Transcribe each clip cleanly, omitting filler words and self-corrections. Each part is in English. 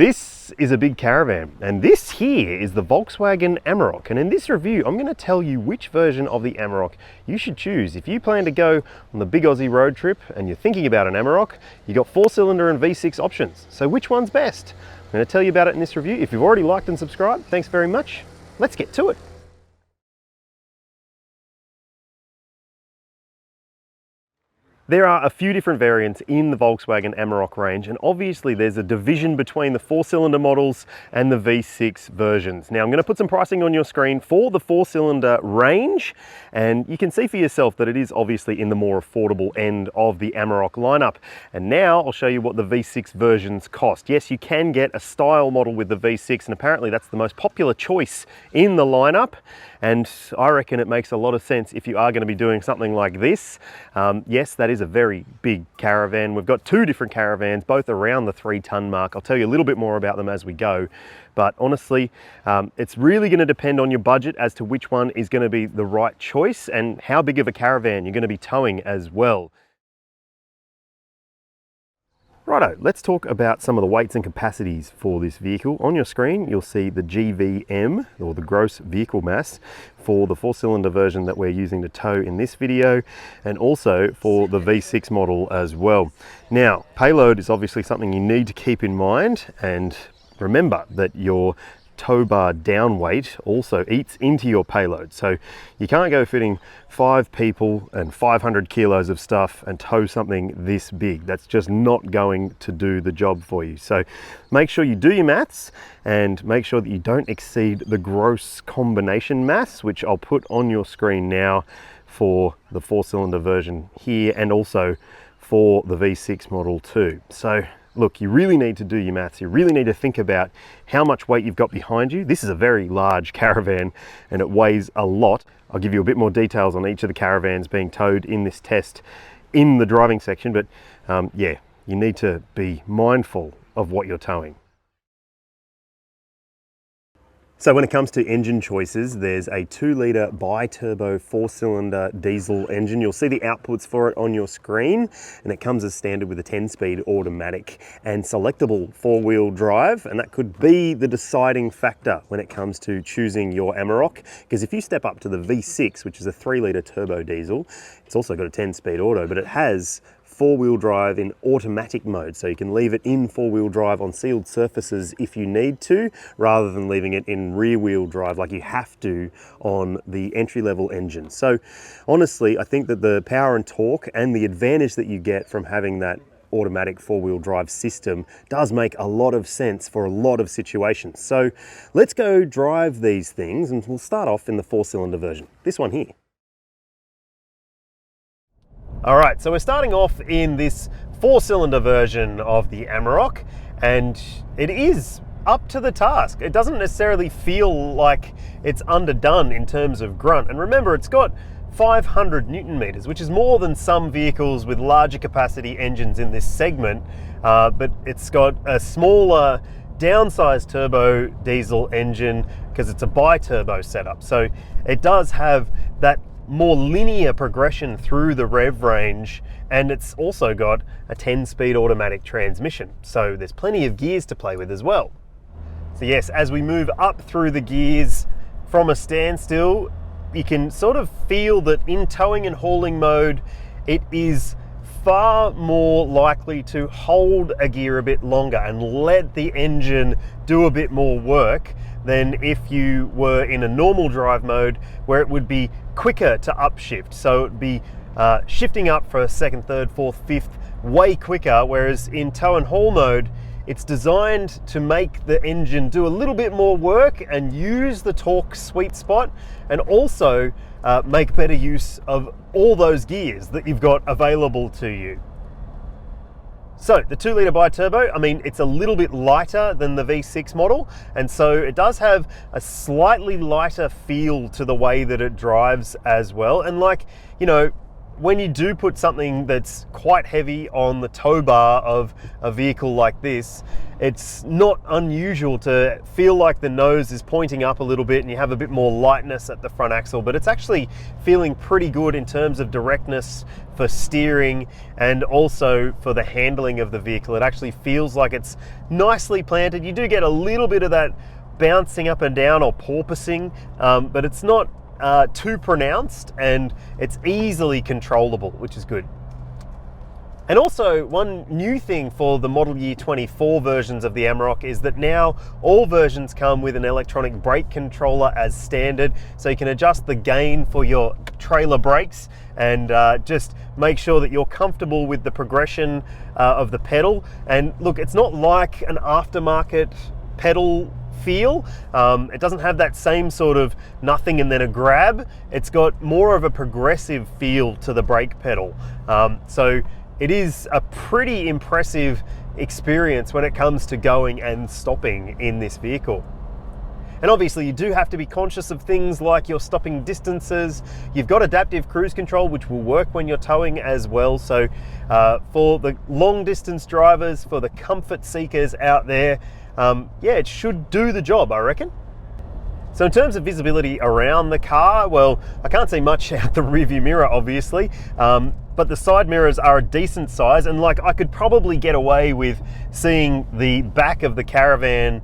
This is a big caravan, and this here is the Volkswagen Amarok. And in this review, I'm going to tell you which version of the Amarok you should choose. If you plan to go on the big Aussie road trip and you're thinking about an Amarok, you got 4-cylinder and V6 options. So which one's best? I'm going to tell you about it in this review. If you've already liked and subscribed, thanks very much. Let's get to it. There are a few different variants in the Volkswagen Amarok range, and obviously there's a division between the 4-cylinder models and the V6 versions. Now I'm going to put some pricing on your screen for the 4-cylinder range, and you can see for yourself that it is obviously in the more affordable end of the Amarok lineup. And now I'll show you what the V6 versions cost. Yes, you can get a style model with the V6, and apparently that's the most popular choice in the lineup. And I reckon it makes a lot of sense if you are going to be doing something like this. Yes, that is a very big caravan. We've got two different caravans, both around the 3-ton mark. I'll tell you a little bit more about them as we go. But honestly, it's really going to depend on your budget as to which one is going to be the right choice and how big of a caravan you're going to be towing as well. Righto, let's talk about some of the weights and capacities for this vehicle. On your screen, you'll see the GVM, or the gross vehicle mass, for the 4-cylinder version that we're using to tow in this video, and also for the V6 model as well. Now, payload is obviously something you need to keep in mind, and remember that your tow bar down weight also eats into your payload. So you can't go fitting 5 people and 500 kilos of stuff and tow something this big. That's just not going to do the job for you. So make sure you do your maths and make sure that you don't exceed the gross combination mass, which I'll put on your screen now for the 4-cylinder version here and also for the V6 model too. So look, you really need to do your maths. You really need to think about how much weight you've got behind you. This is a very large caravan and it weighs a lot. I'll give you a bit more details on each of the caravans being towed in this test in the driving section, but yeah, you need to be mindful of what you're towing. So when it comes to engine choices, there's a 2-litre bi-turbo 4-cylinder diesel engine. You'll see the outputs for it on your screen, and it comes as standard with a 10-speed automatic and selectable 4-wheel drive, and that could be the deciding factor when it comes to choosing your Amarok, because if you step up to the V6, which is a 3-litre turbo diesel, it's also got a 10-speed auto, but it has 4-wheel drive in automatic mode, so you can leave it in 4-wheel drive on sealed surfaces if you need to, rather than leaving it in rear-wheel drive like you have to on the entry-level engine. So honestly, I think that the power and torque and the advantage that you get from having that automatic 4-wheel drive system does make a lot of sense for a lot of situations. So let's go drive these things, and we'll start off in the 4-cylinder version, this one here. All right, so we're starting off in this 4-cylinder version of the Amarok, and it is up to the task. It doesn't necessarily feel like it's underdone in terms of grunt. And remember, it's got 500 Newton meters, which is more than some vehicles with larger capacity engines in this segment, but it's got a smaller downsized turbo diesel engine because it's a bi-turbo setup. So it does have that more linear progression through the rev range, and it's also got a 10-speed automatic transmission, so there's plenty of gears to play with as well. So yes, as we move up through the gears from a standstill, you can sort of feel that in towing and hauling mode, it is far more likely to hold a gear a bit longer and let the engine do a bit more work than if you were in a normal drive mode where it would be quicker to upshift. So it'd be shifting up for a second, third, fourth, fifth way quicker, whereas in tow and haul mode, it's designed to make the engine do a little bit more work and use the torque sweet spot, and also make better use of all those gears that you've got available to you. So the 2-litre bi-turbo, I mean, it's a little bit lighter than the V6 model, and so it does have a slightly lighter feel to the way that it drives as well. And like, you know, when you do put something that's quite heavy on the tow bar of a vehicle like this, it's not unusual to feel like the nose is pointing up a little bit and you have a bit more lightness at the front axle, but it's actually feeling pretty good in terms of directness for steering and also for the handling of the vehicle. It actually feels like it's nicely planted. You do get a little bit of that bouncing up and down or porpoising, but it's not too pronounced, and it's easily controllable, which is good. And also, one new thing for the model year 24 versions of the Amarok is that now all versions come with an electronic brake controller as standard, so you can adjust the gain for your trailer brakes and just make sure that you're comfortable with the progression of the pedal. And look, it's not like an aftermarket pedal feel. It doesn't have that same sort of nothing and then a grab. It's got more of a progressive feel to the brake pedal. So it is a pretty impressive experience when it comes to going and stopping in this vehicle. And obviously you do have to be conscious of things like your stopping distances. You've got adaptive cruise control, which will work when you're towing as well. So for the long distance drivers, for the comfort seekers out there, yeah, it should do the job, I reckon. So in terms of visibility around the car, well, I can't see much out the rearview mirror, obviously, but the side mirrors are a decent size, and like I could probably get away with seeing the back of the Caravan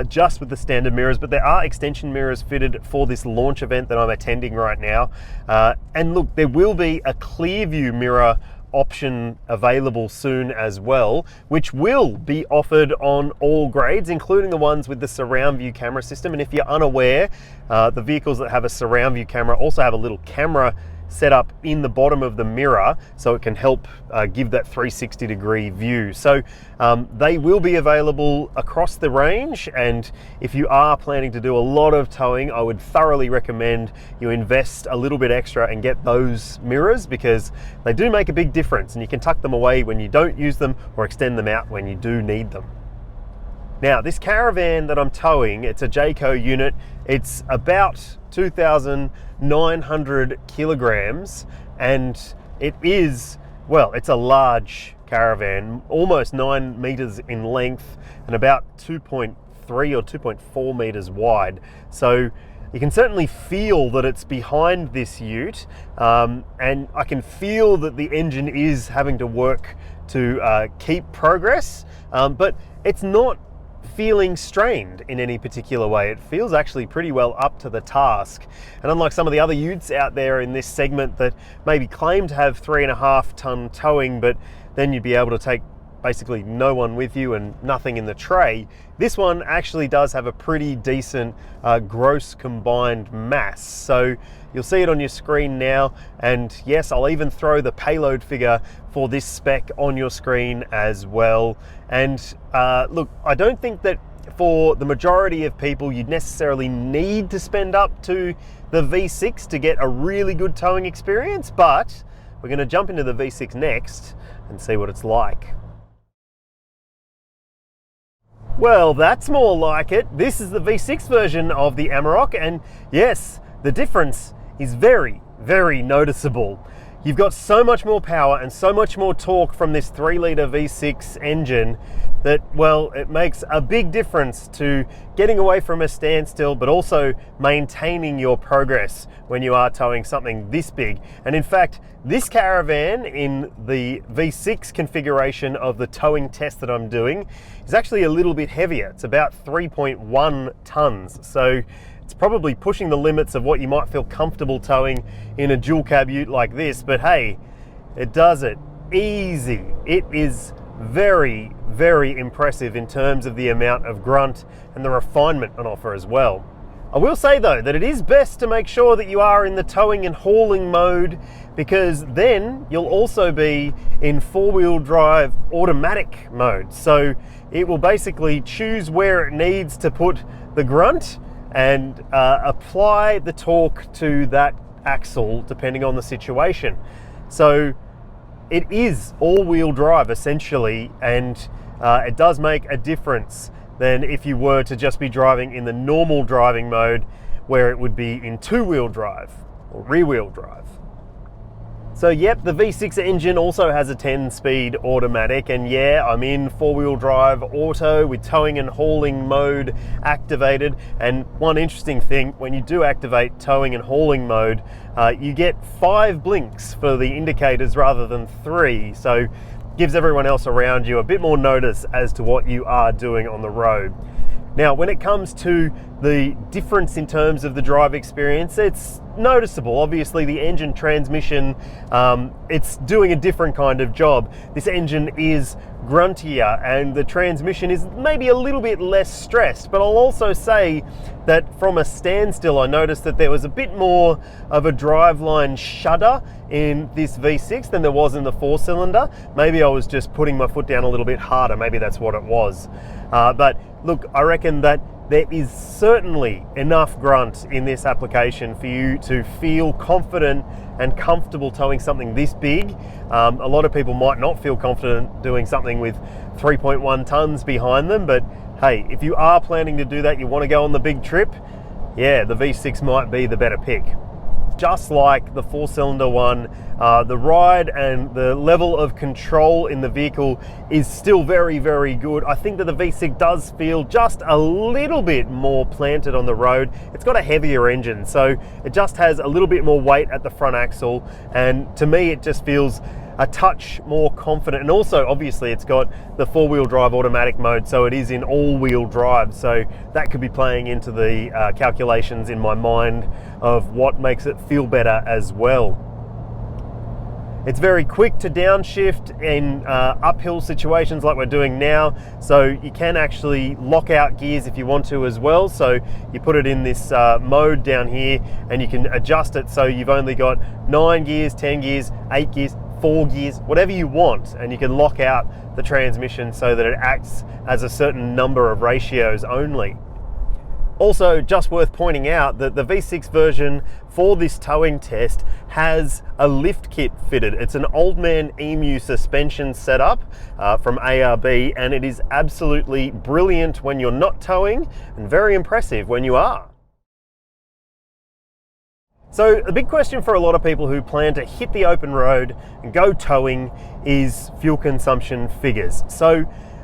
just with the standard mirrors, but there are extension mirrors fitted for this launch event that I'm attending right now. And look, there will be a clear view mirror option available soon as well, which will be offered on all grades, including the ones with the surround view camera system. And if you're unaware, the vehicles that have a surround view camera also have a little camera set up in the bottom of the mirror, so it can help give that 360-degree view. So they will be available across the range, and if you are planning to do a lot of towing, I would thoroughly recommend you invest a little bit extra and get those mirrors, because they do make a big difference, and you can tuck them away when you don't use them or extend them out when you do need them. Now, this Caravan that I'm towing, it's a Jayco unit. It's about 2,900 kilograms, and it is, well, it's a large Caravan, almost 9 meters in length and about 2.3 or 2.4 meters wide. So you can certainly feel that it's behind this ute, and I can feel that the engine is having to work to keep progress, but it's not feeling strained in any particular way. It feels actually pretty well up to the task. And unlike some of the other utes out there in this segment that maybe claim to have 3.5 ton towing, but then you'd be able to take basically no one with you and nothing in the tray, this one actually does have a pretty decent gross combined mass. So you'll see it on your screen now, and yes, I'll even throw the payload figure for this spec on your screen as well. And look, I don't think that for the majority of people you'd necessarily need to spend up to the V6 to get a really good towing experience, but we're going to jump into the V6 next and see what it's like. Well, that's more like it. This is the V6 version of the Amarok, and yes, the difference is very, very noticeable. You've got so much more power and so much more torque from this 3-litre V6 engine that, well, it makes a big difference to getting away from a standstill, but also maintaining your progress when you are towing something this big. And in fact, this Caravan in the V6 configuration of the towing test that I'm doing is actually a little bit heavier. It's about 3.1 tons. So it's probably pushing the limits of what you might feel comfortable towing in a dual cab ute like this, but hey, it does it easy. It is very, very impressive in terms of the amount of grunt and the refinement on offer as well. I will say though that it is best to make sure that you are in the towing and hauling mode, because then you'll also be in 4-wheel drive automatic mode. So it will basically choose where it needs to put the grunt and apply the torque to that axle depending on the situation. So it is all-wheel drive essentially, and it does make a difference than if you were to just be driving in the normal driving mode where it would be in 2-wheel drive or rear-wheel drive. So yep, the V6 engine also has a 10-speed automatic, and yeah, I'm in 4-wheel drive auto with towing and hauling mode activated. And one interesting thing, when you do activate towing and hauling mode, you get 5 blinks for the indicators rather than 3, so gives everyone else around you a bit more notice as to what you are doing on the road. Now, when it comes to the difference in terms of the drive experience, it's noticeable. Obviously, the engine transmission, it's doing a different kind of job. This engine is gruntier and the transmission is maybe a little bit less stressed, but I'll also say that from a standstill, I noticed that there was a bit more of a driveline shudder in this V6 than there was in the 4-cylinder. Maybe I was just putting my foot down a little bit harder. Maybe that's what it was. But look, I reckon that there is certainly enough grunt in this application for you to feel confident and comfortable towing something this big. A lot of people might not feel confident doing something with 3.1 tons behind them, but hey, if you are planning to do that, you want to go on the big trip, yeah, the V6 might be the better pick. Just like the 4-cylinder one, the ride and the level of control in the vehicle is still very, very good. I think that the V6 does feel just a little bit more planted on the road. It's got a heavier engine, so it just has a little bit more weight at the front axle, and to me it just feels a touch more confident. And also, obviously, it's got the 4-wheel drive automatic mode, so it is in all-wheel drive, so that could be playing into the calculations in my mind of what makes it feel better as well. It's very quick to downshift in uphill situations like we're doing now, so you can actually lock out gears if you want to as well. So you put it in this mode down here and you can adjust it so you've only got 9 gears, 10 gears, 8 gears, 4 gears, whatever you want, and you can lock out the transmission so that it acts as a certain number of ratios only. Also, just worth pointing out that the V6 version for this towing test has a lift kit fitted. It's an Old Man Emu suspension setup from ARB, and it is absolutely brilliant when you're not towing and very impressive when you are. So the big question for a lot of people who plan to hit the open road and go towing is fuel consumption figures. So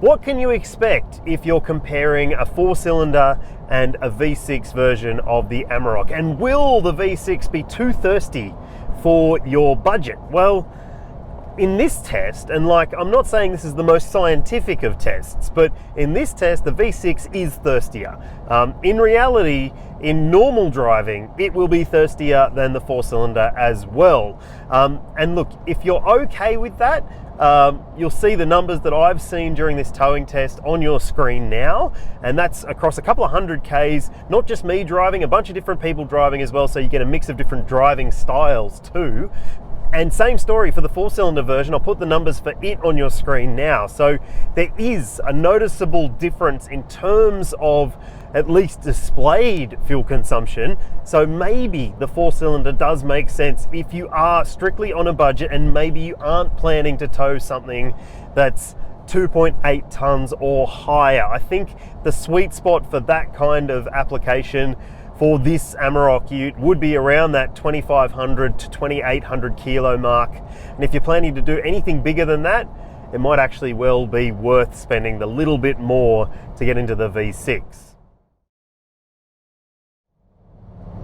what can you expect if you're comparing a 4-cylinder and a V6 version of the Amarok? And will the V6 be too thirsty for your budget? Well, in this test, and like, I'm not saying this is the most scientific of tests, but in this test, the V6 is thirstier. In reality, in normal driving, it will be thirstier than the 4-cylinder as well. And look, if you're okay with that, you'll see the numbers that I've seen during this towing test on your screen now, and that's across a couple of 100 Ks, not just me driving, a bunch of different people driving as well, so you get a mix of different driving styles too. And same story for the 4-cylinder version. I'll put the numbers for it on your screen now. So there is a noticeable difference in terms of at least displayed fuel consumption. So maybe the 4-cylinder does make sense if you are strictly on a budget and maybe you aren't planning to tow something that's 2.8 tons or higher. I think the sweet spot for that kind of application for this Amarok ute would be around that 2,500 to 2,800 kilo mark. And if you're planning to do anything bigger than that, it might actually well be worth spending the little bit more to get into the V6.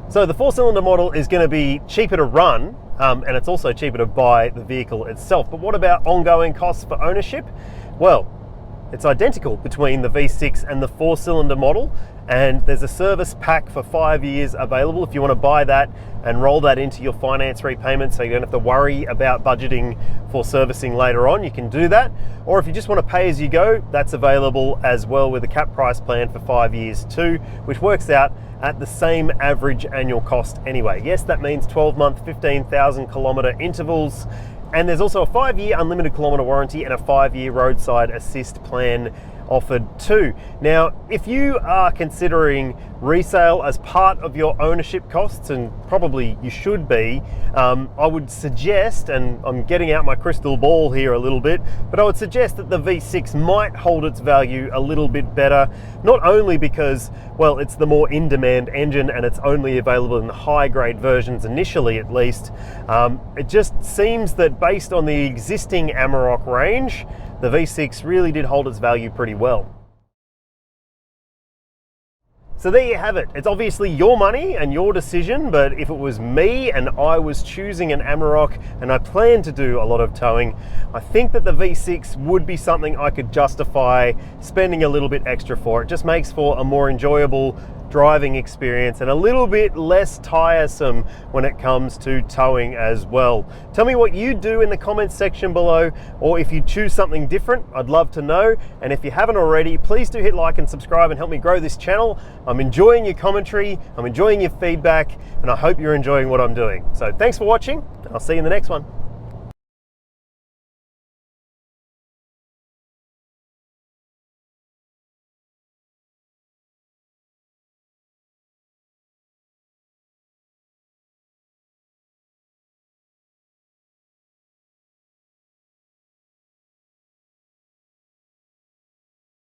So the 4-cylinder model is going to be cheaper to run, and it's also cheaper to buy the vehicle itself. But what about ongoing costs for ownership? Well, it's identical between the V6 and the 4-cylinder model, and there's a service pack for 5 years available if you want to buy that and roll that into your finance repayment so you don't have to worry about budgeting for servicing later on. You can do that. Or if you just want to pay as you go, that's available as well with a cap price plan for 5 years too, which works out at the same average annual cost anyway. Yes, that means 12-month, 15,000 kilometer intervals. And there's also a 5-year unlimited kilometer warranty and a 5-year roadside assist plan offered too. Now, if you are considering resale as part of your ownership costs, and probably you should be, I would suggest, and I'm getting out my crystal ball here a little bit, but I would suggest that the V6 might hold its value a little bit better, not only because, well, it's the more in-demand engine and it's only available in the high-grade versions initially at least. It just seems that based on the existing Amarok range, the V6 really did hold its value pretty well. So there you have it. It's obviously your money and your decision, but if it was me and I was choosing an Amarok and I plan to do a lot of towing, I think that the V6 would be something I could justify spending a little bit extra for. It just makes for a more enjoyable driving experience and a little bit less tiresome when it comes to towing as well. Tell me what you do in the comments section below, or if you choose something different, I'd love to know. And if you haven't already, please do hit like and subscribe and help me grow this channel. I'm enjoying your commentary, I'm enjoying your feedback, and I hope you're enjoying what I'm doing. So thanks for watching, and I'll see you in the next one.